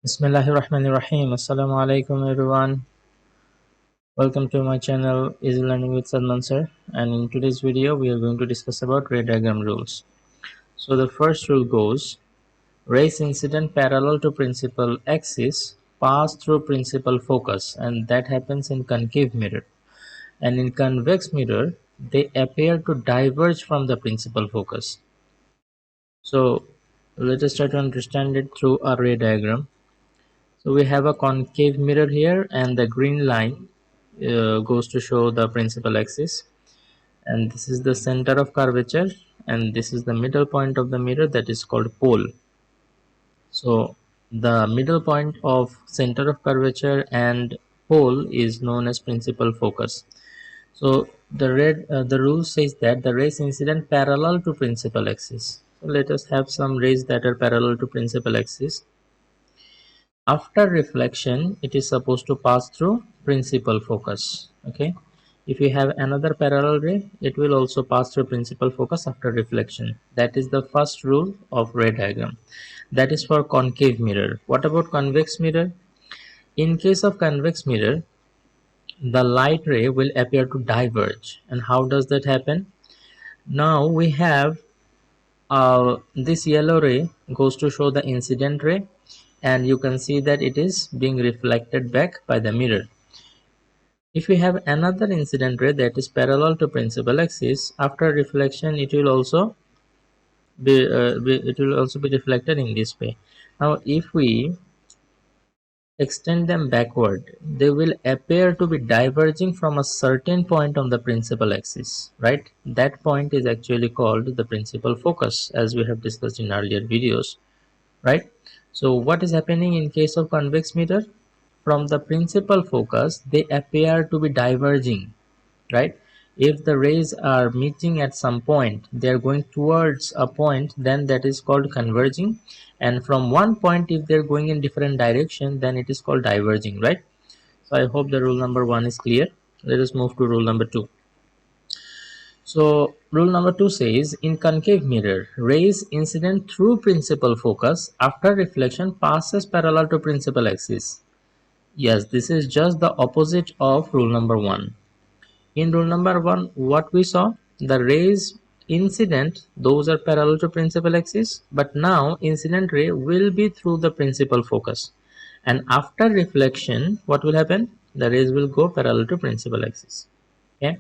Bismillahirrahmanirrahim. Assalamu alaikum everyone. Welcome to my channel Easy Learning with Sadman Sir, and in today's video we are going to discuss about ray diagram rules. So the first rule goes, rays incident parallel to principal axis pass through principal focus, and that happens in concave mirror, and in convex mirror they appear to diverge from the principal focus. So let us try to understand it through a ray diagram. So we have a concave mirror here, and the green line goes to show the principal axis, and this is the center of curvature, and this is the middle point of the mirror, that is called pole. So the middle point of center of curvature and pole is known as principal focus. So the rule says that the rays incident parallel to principal axis. So let us have some rays that are parallel to principal axis. After reflection, it is supposed to pass through principal focus. Okay, if you have another parallel ray, it will also pass through principal focus after reflection. That is the first rule of ray diagram. That is for concave mirror. What about convex mirror? In case of convex mirror, the light ray will appear to diverge. And how does that happen? Now we have this yellow ray goes to show the incident ray, and you can see that it is being reflected back by the mirror. If we have another incident ray that is parallel to principal axis, after reflection it will also be reflected in this way. Now if we extend them backward, they will appear to be diverging from a certain point on the principal axis, right? That point is actually called the principal focus, as we have discussed in earlier videos, right? So what is happening in case of convex mirror? From the principal focus they appear to be diverging, right? If the rays are meeting at some point, they are going towards a point, then that is called converging, and from one point if they're going in different direction, then it is called diverging, right? So I hope the rule number 1 is clear. Let us move to rule number 2. So rule number 2 says, in concave mirror, rays incident through principal focus after reflection passes parallel to principal axis. Yes, this is just the opposite of rule number 1. In rule number 1, what we saw, the rays incident, those are parallel to principal axis, but now incident ray will be through the principal focus, and after reflection what will happen? The rays will go parallel to principal axis. Okay,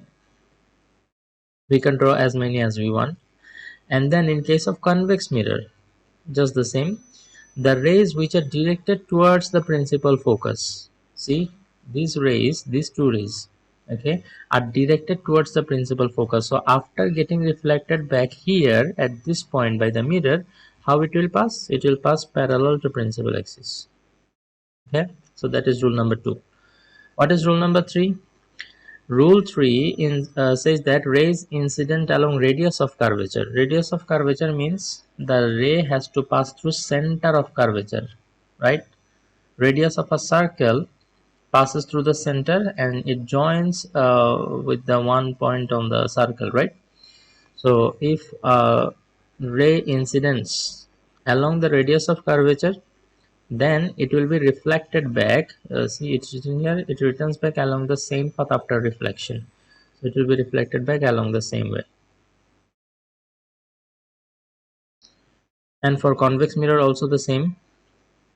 we can draw as many as we want. And then in case of convex mirror, just the same, the rays which are directed towards the principal focus, see these rays, these two rays, okay, are directed towards the principal focus. So after getting reflected back here at this point by the mirror, how it will pass? It will pass parallel to principal axis. Okay, so that is rule number 2. What is rule number 3? Rule 3 says that rays incident along radius of curvature. Radius of curvature means the ray has to pass through center of curvature, right? Radius of a circle passes through the center and it joins with the one point on the circle, right? So if ray incidents along the radius of curvature, then it will be reflected back. See, it's written here, it returns back along the same path after reflection. So it will be reflected back along the same way. And for convex mirror also the same.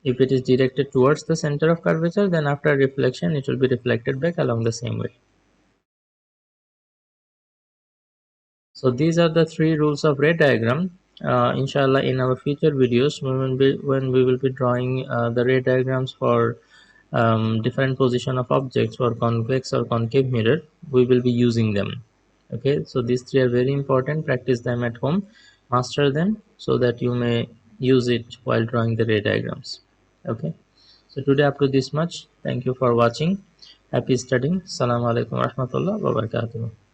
If it is directed towards the center of curvature, then after reflection it will be reflected back along the same way. So these are the 3 rules of ray diagram. Inshallah, in our future videos, when we will be drawing the ray diagrams for different position of objects for convex or concave mirror, we will be using them. Okay, so these 3 are very important. Practice them at home, master them, so that you may use it while drawing the ray diagrams. Okay, so today up to this much. Thank you for watching. Happy studying. Assalamu alaikum warahmatullahi wabarakatuh.